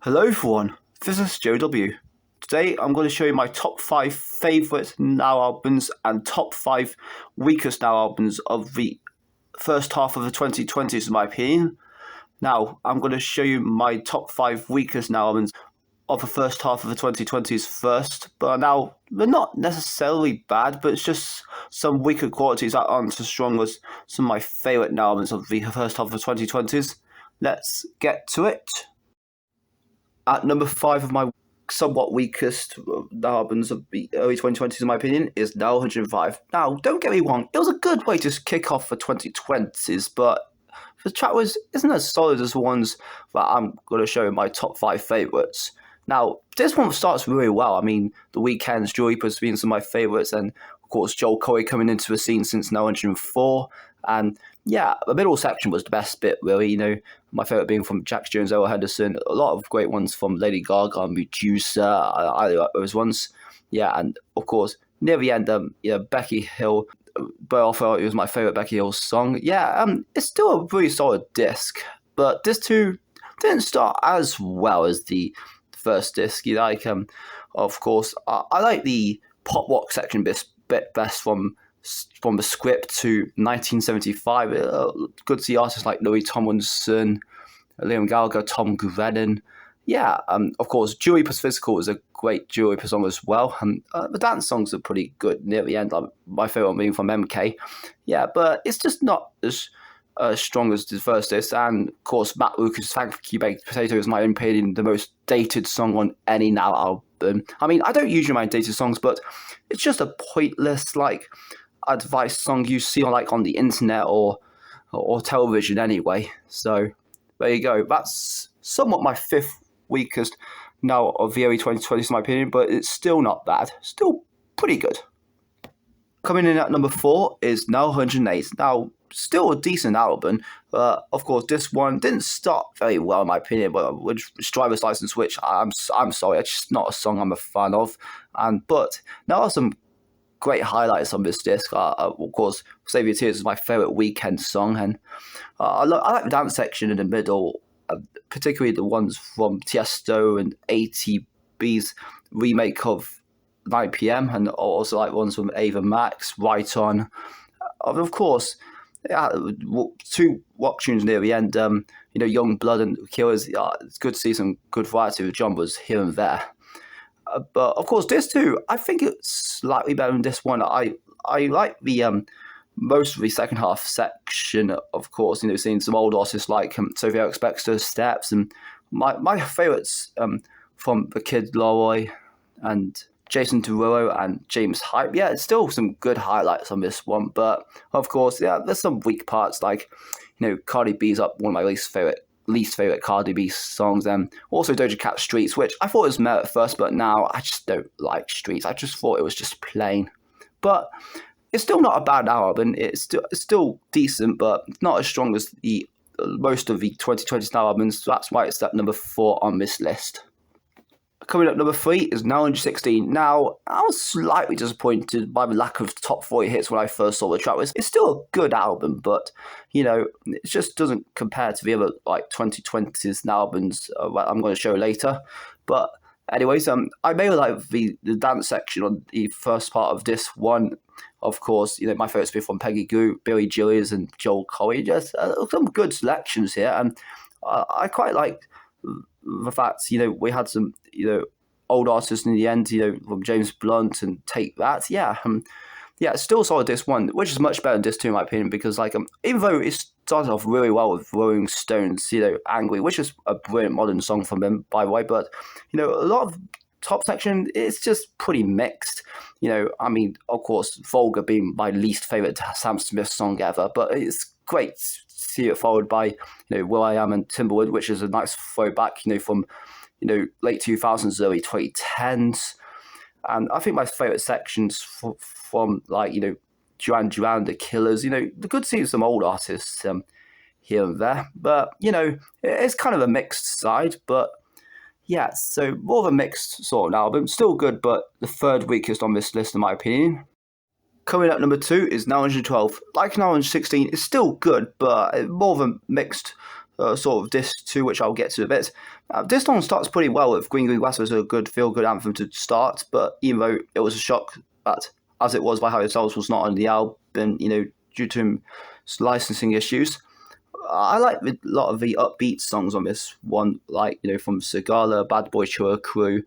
Hello everyone, this is Joe W. Today I'm going to show you my top 5 favourite Now albums and top 5 weakest Now albums of the first half of the 2020s in my opinion. Now I'm going to show you my top 5 weakest Now albums of the first half of the 2020s first, but now they're not necessarily bad, but it's just some weaker qualities that aren't as strong as some of my favourite Now albums of the first half of the 2020s. Let's get to it. At number 5 of my somewhat weakest albums of the early 2020s, in my opinion, is Now 105. Now, don't get me wrong, it was a good way to kick off the 2020s, but the track isn't as solid as the ones that I'm going to show in my top 5 favourites. Now, this one starts really well. I mean, The Weeknd's Dua Lipa's been some of my favourites, and of course, Joel Corry coming into the scene since Now 104. And yeah, the middle section was the best bit, really. You know, my favourite being from Jax Jones, Ella Henderson. A lot of great ones from Lady Gaga and Medusa. I really like those ones. Yeah, and of course, near the end, Becky Hill. But I thought it was my favourite Becky Hill song. Yeah, it's still a really solid disc, but this too didn't start as well as the first disc. Of course, I like the pop rock section bit best from the script to 1975. Good to see artists like Louis Tomlinson, Liam Gallagher, Tom Grennan. Yeah, of course, Dua Lipa's Physical is a great Dua Lipa song as well. The dance songs are pretty good near the end. Like my favourite one being from MK. Yeah, but it's just not as strong as the first disc. And of course, Matt Lucas' Thank You Baked Potato is, my own opinion, the most dated song on any Now album. I mean, I don't usually mind dated songs, but it's just a pointless advice song you see on the internet or television anyway. So there you go. That's somewhat my 5th weakest Now of the early 2020s in my opinion, but it's still not bad. Still pretty good. Coming in at number 4 is Now 108. Now, still a decent album, but of course this one didn't start very well in my opinion. But with Driver's License, which I'm sorry, it's just not a song I'm a fan of. But there are some great highlights on this disc. Of course, Save Your Tears is my favourite Weeknd song, and I like the dance section in the middle, particularly the ones from Tiesto and ATB's remake of 9 PM, and also like ones from Ava Max, Right On. Of course, yeah, 2 rock tunes near the end. Young Blood and Killers. It's good to see some good variety of genres here and there. But of course, this too, I think it's slightly better than this one. I like the most of the second half section. Of course, seeing some old artists like Sophie Ellis-Bextor, Steps, and my favourites from The Kid Laroi and Jason Derulo and James Hype. Yeah, it's still some good highlights on this one, but of course, yeah, there's some weak parts like Cardi B's up one of my least favorite Cardi B songs, and also Doja Cat Streets, which I thought was merit at first, but now I just don't like Streets. I just thought it was just plain. But it's still not a bad album. It's still decent, but not as strong as the most of the 2020s Now albums. So that's why it's at number 4 on this list. Coming up number 3 is Now 116. Now, I was slightly disappointed by the lack of top 40 hits when I first saw the track list. It's still a good album, but, it just doesn't compare to the other, 2020s albums that I'm going to show later. But anyways, I really like the dance section on the first part of this one. Of course, my favourites be from Peggy Gou, Billy Gillies, and Joel Corry. Just some good selections here, and I quite like the fact, we had some, old artists in the end, from James Blunt and Take That. Yeah, it's still solid this one, which is much better than this two in my opinion, because even though it started off really well with Rolling Stones, Angry, which is a brilliant modern song from them, by the way, but a lot of top section, it's just pretty mixed. Of course, Vulgar being my least favourite Sam Smith song ever, but it's great to see it followed by, will.i.am and Timberwood, which is a nice throwback, from, late 2000s, early 2010s. And I think my favourite sections from Duran Duran, The Killers, the good to see some old artists here and there. But, it's kind of a mixed side, but yeah, so more of a mixed sort of album. Still good, but the 3rd weakest on this list, in my opinion. Coming up number 2 is Now 112. Like Now 116, it's still good, but more of a mixed sort of disc 2, which I'll get to a bit. This song starts pretty well with Green Green Grass was a good feel-good anthem to start, but even though it was a shock that, as it was by Harry Styles, was not on the album, due to licensing issues. I like a lot of the upbeat songs on this one, like, from Sigala, Bad Boy Chua Crew.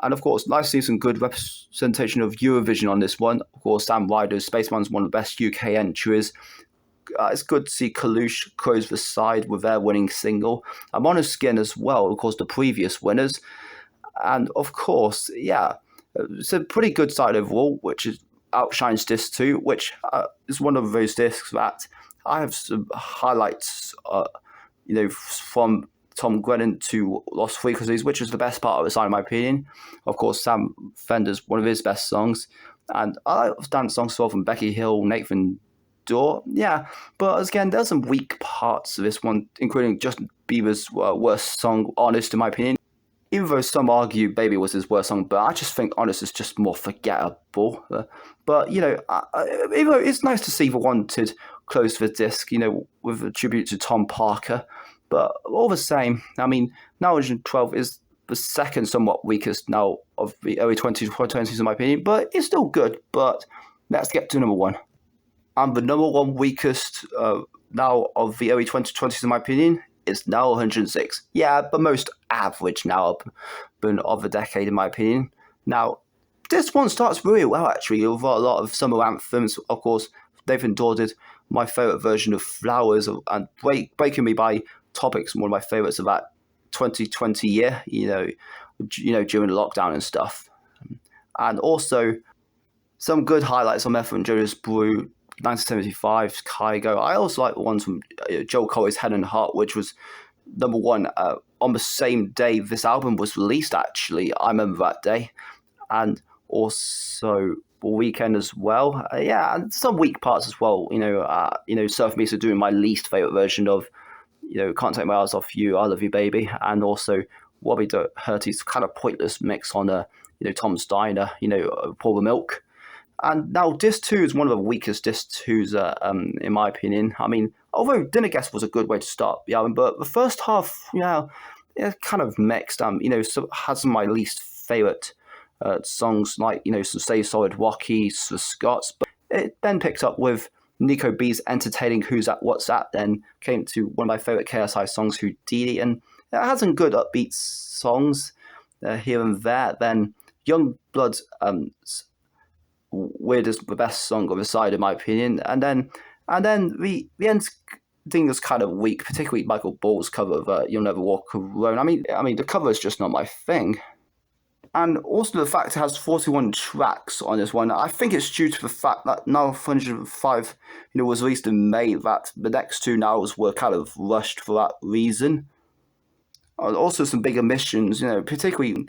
And of course, nice to see some good representation of Eurovision on this one. Of course, Sam Ryder's Spaceman's one of the best UK entries. It's good to see Kalush close the side with their winning single. I'm on a skin as well, of course, the previous winners. And of course, yeah, it's a pretty good side overall, which outshines Disc 2, which is one of those discs that I have some highlights, from Tom Grennan to Lost Frequencies, which is the best part of the side, in my opinion. Of course, Sam Fender's one of his best songs. And I like dance songs as well from Becky Hill, Nathan Dorr. Yeah, but again, there's some weak parts of this one, including Justin Bieber's worst song, Honest, in my opinion. Even though some argue Baby was his worst song, but I just think Honest is just more forgettable. But, even though it's nice to see the Wanted close the disc, with a tribute to Tom Parker. But all the same, I mean, Now 112 is the second somewhat weakest now of the early 2020s, in my opinion, but it's still good. But let's get to number 1. And the number 1 weakest now of the early 2020s, in my opinion, is Now 106. Yeah, the most average now album of the decade, in my opinion. Now, this one starts really well, actually, with a lot of summer anthems. Of course, Nathan Dorr did my favourite version of Flowers, and Breaking Me by Topics, one of my favourites of that 2020 year, during the lockdown and stuff. And also, some good highlights on Method and Jonas Brew, 1975's Kygo. I also like the ones from Joel Corey's Head and Heart, which was number 1 on the same day this album was released, actually. I remember that day. And also Weekend as well. And some weak parts as well. Surf Mesa doing my least favourite version of, Can't Take My Eyes Off You, I Love You Baby. And also Robbie Doherty's kind of pointless mix on, Tom's Diner, Pour the Milk. And now Disc 2 is one of the weakest Disc 2s, in my opinion. I mean, although Dinner Guest was a good way to start the album, but the first half, it's kind of mixed. Had some of my least favourite songs, like, some Stay Solid, Rocky, the Scots. But it then picked up with Nico B's entertaining Who's That, What's That, then came to one of my favourite KSI songs, Houdini, and it had some good upbeat songs here and there. Then Youngblood's Weird is the best song of the side, in my opinion. And then the end thing was kind of weak, particularly Michael Ball's cover of You'll Never Walk Alone. I mean, the cover is just not my thing. And also the fact it has 41 tracks on this one, I think it's due to the fact that Now 105, was released in May, that the next 2 Nows were kind of rushed for that reason. Also some big omissions, particularly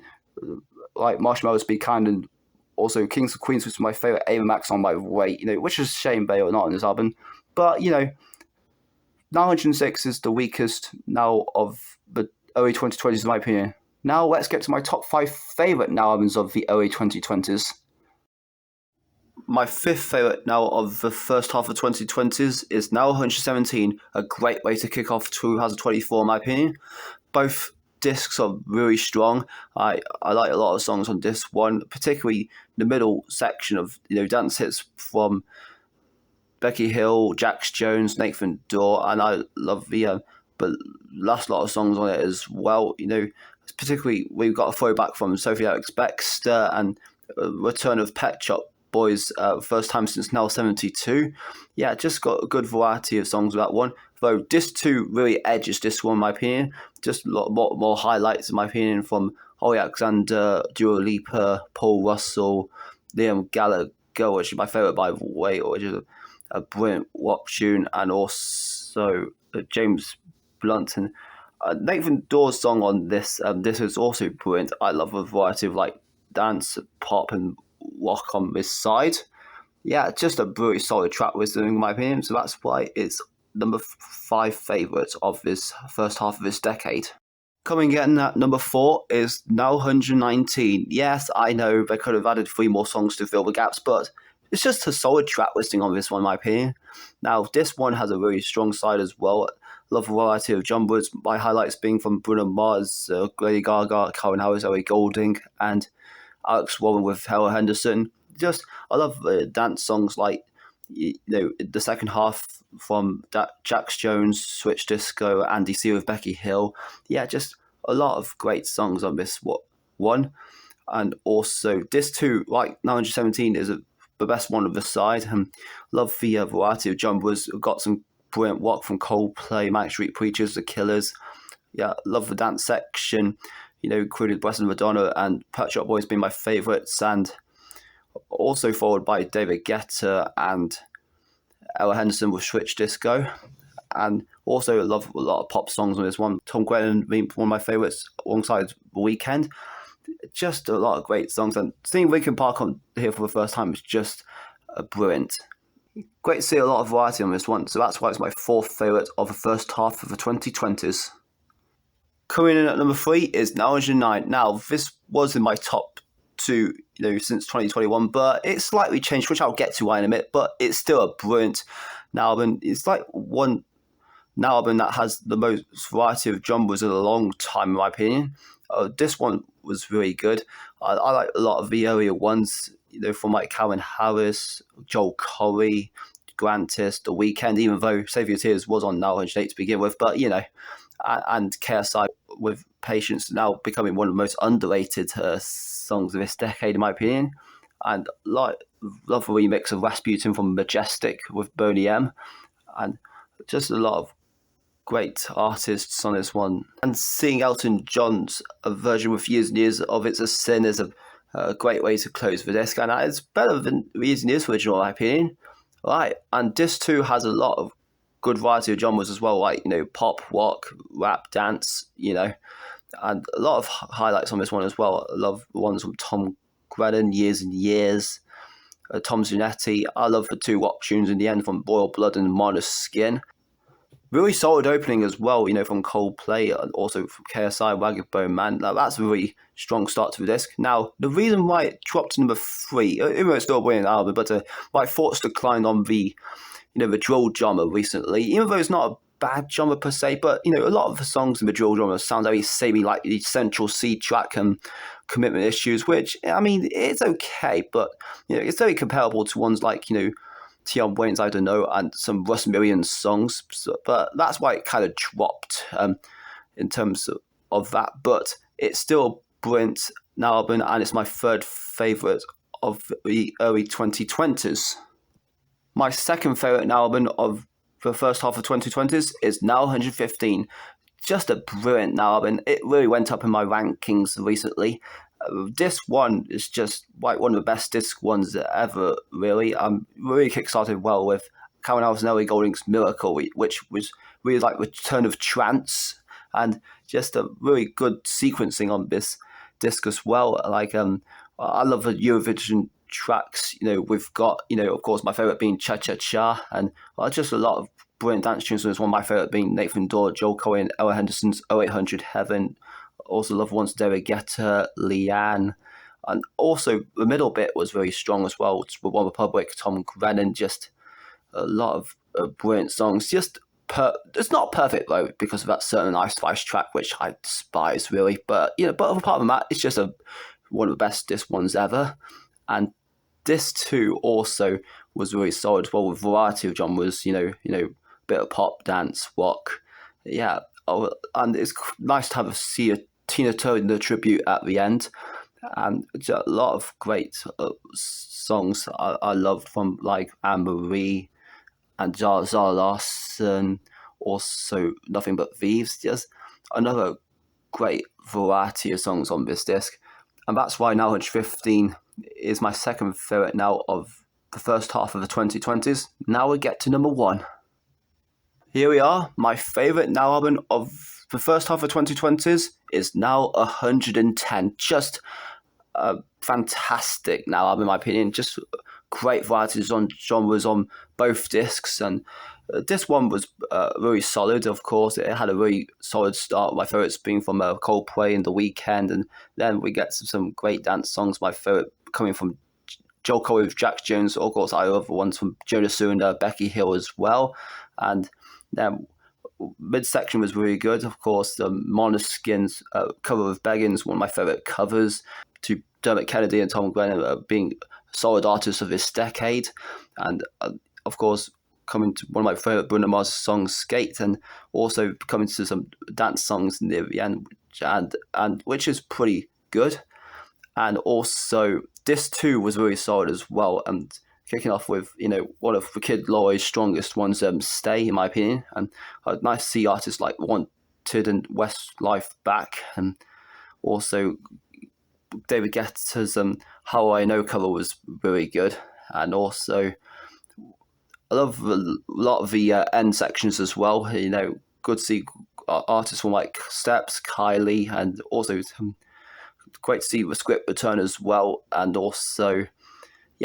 like Marshmallows Be Kind, and also Kings of Queens, which is my favourite Ava Max on my way, which is a shame they are not on this album. But, Now 106 is the weakest now of the early 2020s, in my opinion. Now let's get to my top 5 favourite Now albums of the early 2020s. My 5th favourite now of the first half of the 2020s is Now 117, a great way to kick off 2024, in my opinion. Both discs are really strong. I like a lot of songs on disc 1, particularly the middle section of dance hits from Becky Hill, Jax Jones, Nathan Dorr, and I love the last lot of songs on it as well. Particularly we've got a throwback from Sophie Alex Bextor and return of Pet Shop Boys, first time since Now 72. Yeah, just got a good variety of songs with that one. Though Disc 2 really edges Disc 1, in my opinion. Just a lot more highlights, in my opinion, from Holly Alexander, Dua Lipa, Paul Russell, Liam Gallagher, which is my favourite, by the way, which is a brilliant WAP tune, and also James Blunt. And Nathan Dorr's song on this is also brilliant. I love a variety of like dance, pop, and rock on this side. Yeah, just a really solid track listing, in my opinion. So that's why it's number 5 favourite of this first half of this decade. Coming in at number 4 is Now 119. Yes, I know they could have added 3 more songs to fill the gaps, but It's just a solid track listing on this one, in my opinion. Now, this one has a really strong side as well. Love a variety of genres. My highlights being from Bruno Mars, Lady Gaga, Calvin Harris, Ellie Goulding, and Alex Warren with Ella Henderson. Just, I love dance songs like, the second half from Jax Jones, Switch Disco, Andy C with Becky Hill. Yeah, just a lot of great songs on this one. And also, this too, like 917, is the best one of the side. Love the variety of genres. Got some brilliant work from Coldplay, Manic Street Preachers, The Killers. Yeah, love the dance section. Included Blessed Madonna and Pet Shop Boys being my favourites, and also followed by David Guetta and Ella Henderson with Switch Disco. And also love a lot of pop songs on this one. Tom Grennan being one of my favourites alongside The Weeknd. Just a lot of great songs, and seeing Linkin Park on here for the first time is just brilliant. Great to see a lot of variety on this one, so that's why it's my fourth favourite of the first half of the 2020s. Coming in at number 3 is 909. Now, this was in my top 2, since 2021, but it's slightly changed, which I'll get to in a minute, but it's still a brilliant album. It's like one album that has the most variety of genres in a long time, in my opinion. This one was really good. I like a lot of the earlier ones, from like Calvin Harris, Joel Corey, Grantis, The Weeknd, even though Save Your Tears was on 908 to begin with, but and KSI with Patience now becoming one of the most underrated songs of this decade, in my opinion. And love the remix of Rasputin from Majestic with Boney M, and just a lot of great artists on this one. And seeing Elton John's version with Years and Years of It's a Sin is a great way to close the disc, and it's better than Years and Years original, in my opinion. Right, and this too has a lot of good variety of genres as well, like pop, rock, rap, dance, and a lot of highlights on this one as well. I love the ones from Tom Grennan, Years and Years, Tom Zanetti. I love the 2 rock tunes in the end from Royal Blood and Modest Skin. Really solid opening as well, from Coldplay and also from KSI, Ragged Bone Man. Now, that's a really strong start to the disc. Now, the reason why it dropped to number 3, even though it's still a brilliant album, but my thoughts declined on the drill genre recently, even though it's not a bad genre per se, but a lot of the songs in the drill genre sound very samey, like the Central C track and Commitment Issues, which, it's okay, but it's very comparable to ones like Tion Wayne's I Don't Know and some Russ Million songs, but that's why it kind of dropped in terms of that. But it's still a brilliant album, and it's my third favourite of the early 2020s. My second favourite album of the first half of 2020s is Now 115. Just a brilliant album. It really went up in my rankings recently. Disc 1 is just like one of the best disc ones ever, really. I'm really kickstarted well with Calvin Harris and Ellie Goulding's Miracle, which was really like return of trance, and just a really good sequencing on this disc as well. Like, I love the Eurovision tracks. We've got, of course, my favourite being Cha Cha Cha, and just a lot of brilliant dance tunes. There's one of my favourite being Nathan Dorr, Joel Corey, and Ella Henderson's 0800 Heaven. Also love ones David Guetta, Leanne, and also the middle bit was very strong as well. With One Republic, Tom Grennan, just a lot of brilliant songs. Just it's not perfect though, because of that certain Ice Spice track, which I despise really. But but apart from that, it's just one of the best disc ones ever. And this too also was really solid as well, with a variety of genres. Bit of pop, dance, rock, yeah. Oh, and it's nice to see a Tina Turner tribute at the end, and a lot of great songs I loved from like Anne Marie and Zara Larsson, also Nothing But Thieves. Just another great variety of songs on this disc, and that's why Now 115 is my second favourite now of the first half of the 2020s. Now we get to number 1. Here we are. My favourite Now album of the first half of 2020s is Now 110. Just a fantastic Now album, in my opinion. Just great varieties on genres on both discs. And this one was really solid, of course. It had a really solid start. My favourites being from Coldplay and The Weeknd. And then we get some great dance songs. My favourite coming from Joel Corey with Jax Jones. Of course, I love the ones from Jonah Sue and Becky Hill as well. And then midsection was really good. Of course, the Måneskin's cover of Beggins, one of my favourite covers, to Dermot Kennedy and Tom Grennan being solid artists of this decade. And of course, coming to one of my favourite Bruno Mars songs, Skate, and also coming to some dance songs near the end, and which is pretty good. And also, this too was really solid as well. And kicking off with, one of the Kid Laroi strongest ones, Stay, in my opinion. And nice to see artists like Wanted and Westlife back. And also, David Guetta's How I Know cover was really good. And also, I love a lot of the end sections as well. Good to see artists from like Steps, Kylie, and also great to see the script return as well. And also,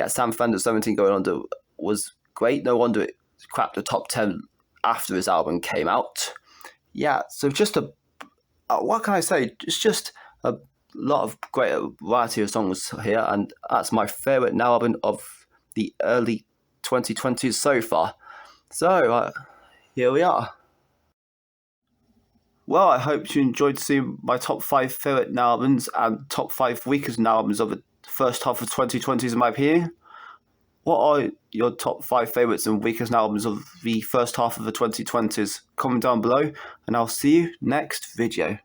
Sam Fender 17 going on was great. No wonder it cracked the top 10 after his album came out. Yeah, so just what can I say? It's just a lot of great variety of songs here, and that's my favourite Now album of the early 2020s so far. So, here we are. Well, I hope you enjoyed seeing my top 5 favourite Now albums and top 5 weakest Now albums of the first half of 2020s, in my opinion. What are your top 5 favourites and weakest albums of the first half of the 2020s? Comment down below, and I'll see you next video.